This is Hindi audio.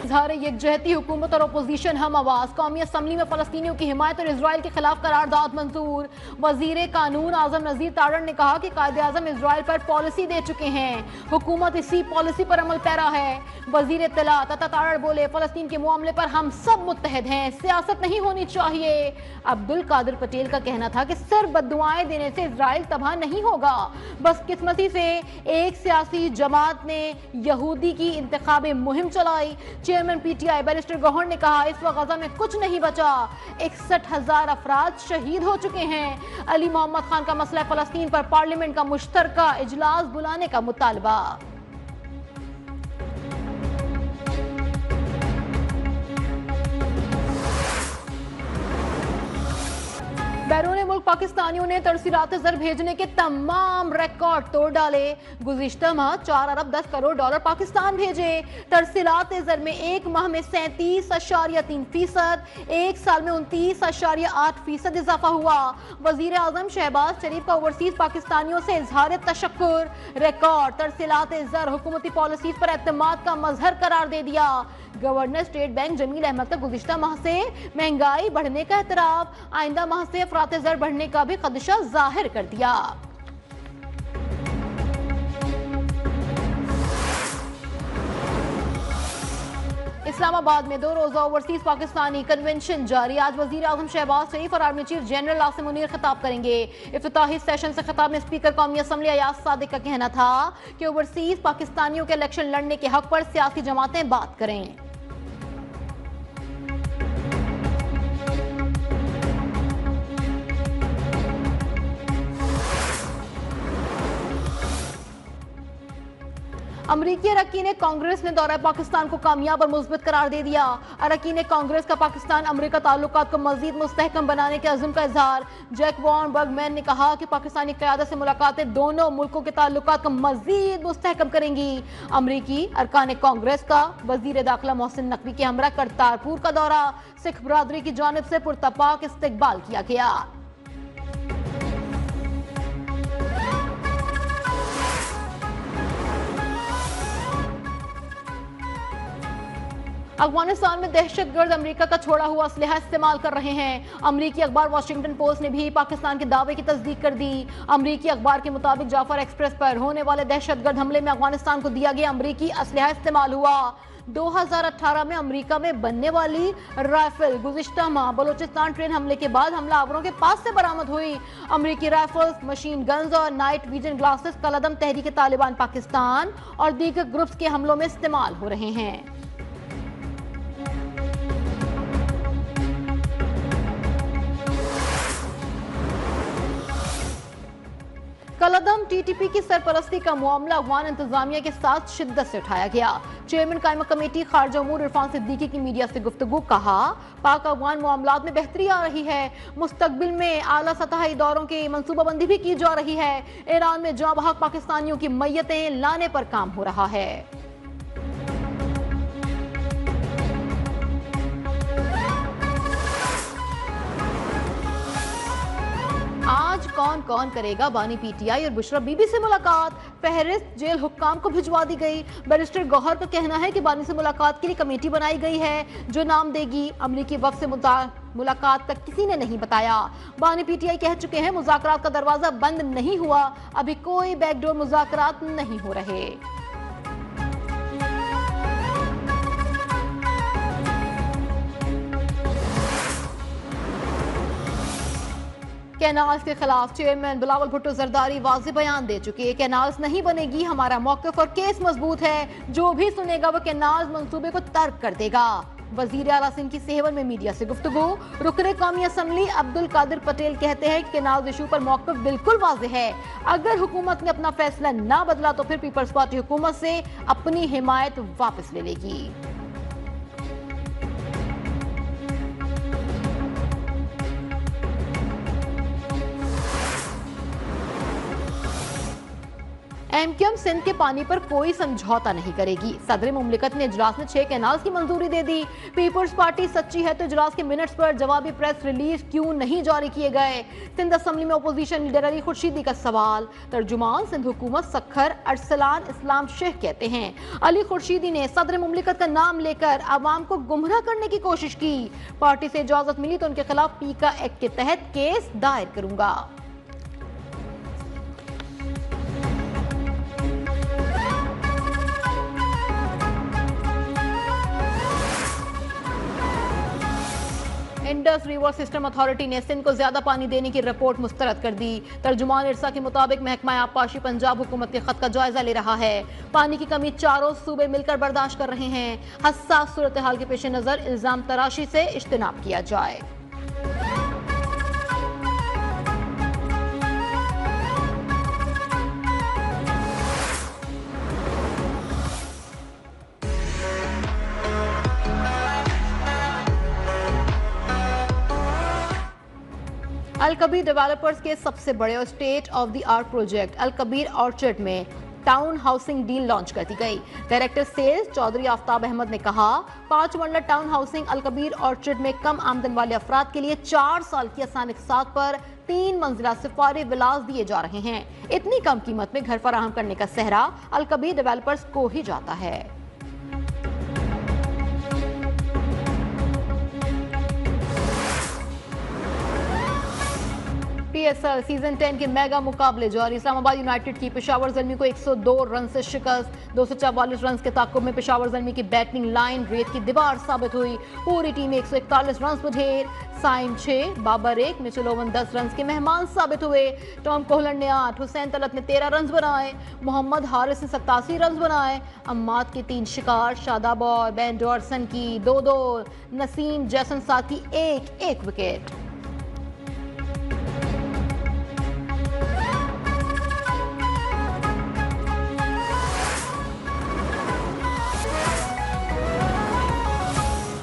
इज़हार यकजहती हुकूमत और अपोजिशन हम आवाज। कौमी असम्बली में फलस्तीनियों की हिमायत और इसराइल के खिलाफ करारदाद मंजूर। वजीर कानून आजम नजीर तारड़ ने कहा कि कायदे आजम इसराइल पर पॉलिसी दे चुके हैं, हुकूमत इसी पॉलिसी पर अमल पैरा है। वजीर इत्तलात अता तारड़ बोले, फलस्तीन के मामले पर हम सब मुत्तहद हैं, सियासत नहीं होनी चाहिए। अब्दुल कादिर पटेल का कहना था कि सिर्फ बद्दुआएं देने से इसराइल तबाह नहीं होगा, बदकिस्मती से एक सियासी जमात ने यहूदी की इंतखाबी मुहिम चलाई। चेयरमैन पीटीआई बैरिस्टर गौहर ने कहा, इस वक्त गजा में कुछ नहीं बचा, 61,000 अफराद शहीद हो चुके हैं। अली मोहम्मद खान का मसला फलस्तीन पर पार्लियामेंट का मुश्तरका इजलास बुलाने का मुतालबा। बैरून मुल्क पाकिस्तानियों ने तरसीलात ज़र भेजने के तमाम रिकॉर्ड तोड़ डाले। गुज़िश्ता माह 4 अरब 10 करोड़ डॉलर पाकिस्तान भेजे। तरसीलात ज़र में एक माह में 37.3%, एक साल में 29.8% इजाफा हुआ। वजीर आजम शहबाज शरीफ का ओवरसीज पाकिस्तानियों से इजहार तशक्कुर। रिकॉर्ड तरसीलात ज़र हुकूमती पॉलिसीज पर एतमाद का मजहर करार दे दिया। Governor State Bank Jameel Ahmed का गुज़िश्ता माह से महंगाई बढ़ने का एतराफ, आइंदा माह से अफरात ज़र बढ़ने का भी खदशा जाहिर कर दिया। इस्लामाबाद में 2 रोजा ओवरसीज पाकिस्तानी कन्वेंशन जारी। आज वजीर आजम शहबाज शरीफ और army chief general Asim Munir खिताब करेंगे। इफ्तिताही सेशन से खिताब में स्पीकर कौमी असम्बली अयाज सादिक का कहना था कि ओवरसीज पाकिस्तानियों के इलेक्शन लड़ने के हक पर सियासी जमातें बात करें। अमरीकी अरकान कांग्रेस ने दौरा पाकिस्तान को कामयाब और मुस्बत करार दे दिया। अरकान कांग्रेस का पाकिस्तान अमरीका ताल्लुकात को मजीद मुस्तहकम बनाने के अज़्म का इजहार। जैक वॉन बर्गमैन ने कहा कि पाकिस्तानी क़यादत से मुलाकातें दोनों मुल्कों के ताल्लुकात को मजीद मुस्तहकम करेंगी। अमरीकी अरकान कांग्रेस का वजीर दाखिला मोहसिन नकवी के हमरा करतारपुर का दौरा। सिख बरादरी की जानिब से पुरतपाक इस्तकबाल किया गया। अफगानिस्तान में दहशतगर्द अमेरिका का छोड़ा हुआ असलहा इस्तेमाल कर रहे हैं। अमरीकी अखबार वाशिंगटन पोस्ट ने भी पाकिस्तान के दावे की तस्दीक कर दी। अमरीकी अखबार के मुताबिक जाफर एक्सप्रेस पर होने वाले दहशतगर्द हमले में अफगानिस्तान को दिया गया अमरीकी असलहा इस्तेमाल हुआ। 2018 में अमेरिका में बनने वाली राइफल गुज़िश्ता माह बलोचिस्तान ट्रेन हमले के बाद हमलावरों के पास से बरामद हुई। अमरीकी राइफल्स, मशीन गन्स और नाइट विजन ग्लासेस कलअदम तहरीक तालिबान पाकिस्तान और दीगर ग्रुप्स के हमलों में इस्तेमाल हो रहे हैं। कलअदम टीटीपी की सरपरस्ती का मामला अफगान इंतजामिया के साथ शिद्दत से उठाया गया। चेयरमैन कायमा कमेटी खारजा उमूर इरफान सिद्दीकी की मीडिया से गुफ्तगू। कहा, पाक अफगान मामलात में बेहतरी आ रही है, मुस्तकबिल में आला सतही दौरों की मनसूबाबंदी भी की जा रही है। ईरान में जाँ बहक पाकिस्तानियों की मैयतें लाने पर काम हो रहा है। आज कौन कौन करेगा बानी पीटीआई और बुशरा बीबी से मुलाकात। फहरिस्त जेल हुक्काम को भिजवा दी गई। बैरिस्टर गौहर का कहना है कि बानी से मुलाकात के लिए कमेटी बनाई गई है जो नाम देगी। अमरीकी वक्त से मुलाकात तक किसी ने नहीं बताया। बानी पीटीआई कह चुके हैं मुज़ाकरात का दरवाजा बंद नहीं हुआ, अभी कोई बैकडोर मुज़ाकरात नहीं हो रहे। कैनाल्स के खिलाफ चेयरमैन बिलावल भुट्टो जरदारी वाज़ेह बयान दे चुके। कैनाल्स नहीं बनेगी, हमारा मौक़िफ़ और केस मजबूत है, जो भी सुनेगा वो कैनाल्स मंसूबे को तर्क कर देगा। वज़ीर आला सिंध की सेहवन में मीडिया से गुफ्तगू। रुकने कौमी असम्बली अब्दुल कादिर पटेल कहते हैं कि कैनाल्स इशू पर मौक़िफ़ बिल्कुल वाज़ेह है, अगर हुकूमत ने अपना फैसला ना बदला तो फिर पीपल्स पार्टी हुकूमत से अपनी हिमायत वापस ले लेगी। एमक्यूएम सिंध के पानी पर कोई समझौता नहीं करेगी। सदर मुमलिकत ने इजलास में 6 कैनाल्स की मंजूरी दे दी। पीपुल्स पार्टी सच्ची है तो इजलास के मिनट्स पर जवाबी प्रेस रिलीज क्यों नहीं जारी किए गए। सिंध असेंबली में अपोजिशन लीडर अली खुर्शीदी का सवाल। तर्जुमान सिंध हुकूमत सखर अरसलान इस्लाम शेख कहते हैं। अली खुर्शीदी ने सदर मुमलिकत का नाम लेकर आवाम को गुमराह करने की कोशिश की। पार्टी से इजाजत मिली तो उनके खिलाफ पीका एक्ट के तहत केस दायर करूंगा। इंडस रिवर सिस्टम अथॉरिटी ने सिंध को ज्यादा पानी देने की रिपोर्ट मुस्तरद कर दी। तर्जुमान इरसा के मुताबिक महकमा आबपाशी पंजाब हुकूमत के खत का जायजा ले रहा है। पानी की कमी चारों सूबे मिलकर बर्दाश्त कर रहे हैं। हसास सूरत हाल के पेश नजर इल्जाम तराशी से इज्तनाब किया जाए। अल कबीर डेवलपर्स के सबसे बड़े state of the art project Al Kabir orchard में टाउन हाउसिंग डील लॉन्च कर दी गई। डायरेक्टर सेल्स चौधरी आफ्ताब अहमद ने कहा, 5 मंडल town housing Al Kabir orchard में कम आमदन वाले अफराद के लिए 4 साल की आसान इक़सात पर 3 मंजिला सिफारी विलास दिए जा रहे हैं। इतनी कम कीमत में घर फराहम करने का सेहरा अल कबीर डेवलपर्स को ही जाता है। PSL सीजन 10 के मेगा मुकाबले जारी। इस्लामाबाद यूनाइटेड की पेशावर ज़ल्मी को 102 रन से शिकस्त। 244 रन के ताक़ुब में पेशावर ज़ल्मी की बैटिंग लाइन रेत की दीवार साबित हुई। पूरी टीम 141 रन पर ढेर। Saim 6, Babar 1, Mitchell Owen 10 run के मेहमान साबित हुए। टॉम कोहलन ने 8, हुसैन तलत ने 13 रन बनाए। मोहम्मद हारिस ने 87 रन बनाए। अम्माद के 3 शिकार, शादाब और बेन डॉर्सन की 2-2, नसीम जैसन साथ की 1-1 विकेट।